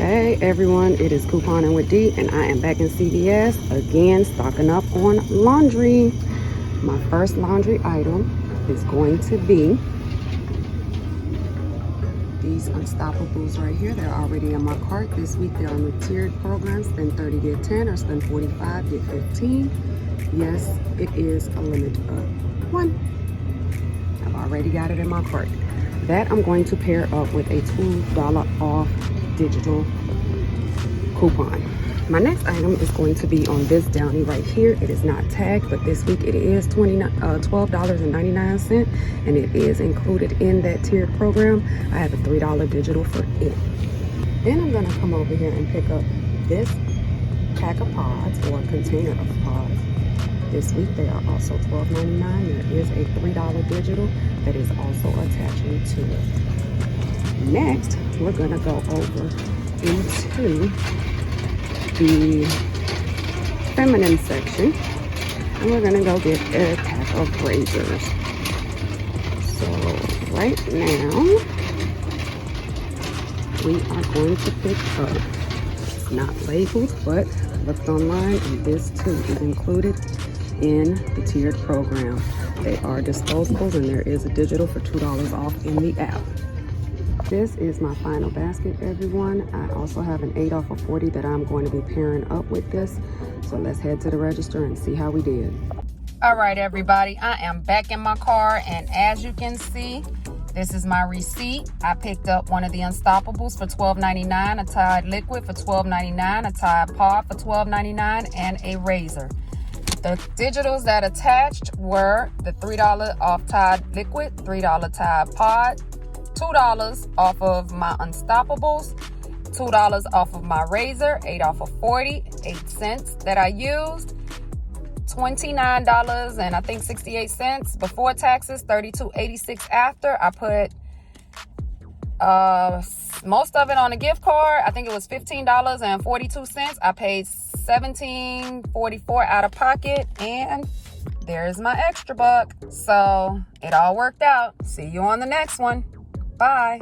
Hey everyone, it is Couponing with D, and I am back in CVS again, stocking up on laundry. My first laundry item is going to be these Unstoppables right here. They're already in my cart. This week they're on the tiered program. Spend 30, get 10, or spend 45, get 15. Yes, it is a limit of 1. I've already got it in my cart. That I'm going to pair up with a $2 off digital coupon. My next item is going to be on this Downy right here. It is not tagged, but this week it is $12.99, and it is included in that tiered program. I have a $3 digital for it. Then I'm going to come over here and pick up this pack of pods, or container of pods. This week they are also $12.99. There is a $3 digital that is also attaching to it. Next, we're going to go over into the feminine section, and we're going to go get a pack of razors. So right now we are going to pick up, it's not labeled, but looked online, and this too is included in the tiered program. They are disposables, and there is a digital for $2 off in the app. This is my final basket, everyone. I also have an 8 off of 40 that I'm going to be pairing up with this. So let's head to the register and see how we did. All right, everybody, I am back in my car, and as you can see, this is my receipt. I picked up one of the Unstoppables for $12.99, a Tide Liquid for $12.99, a Tide Pod for $12.99, and a razor. The digitals that attached were the $3 off Tide Liquid, $3 Tide Pod, $2 off of my Unstoppables, $2 off of my razor, 8 off of 40, 8 cents that I used, $29 and I think 68 cents before taxes, $32.86 after. I put most of it on a gift card. I think it was $15.42. I paid $17.44 out of pocket, and there's my extra buck. So it all worked out. See you on the next one. Bye.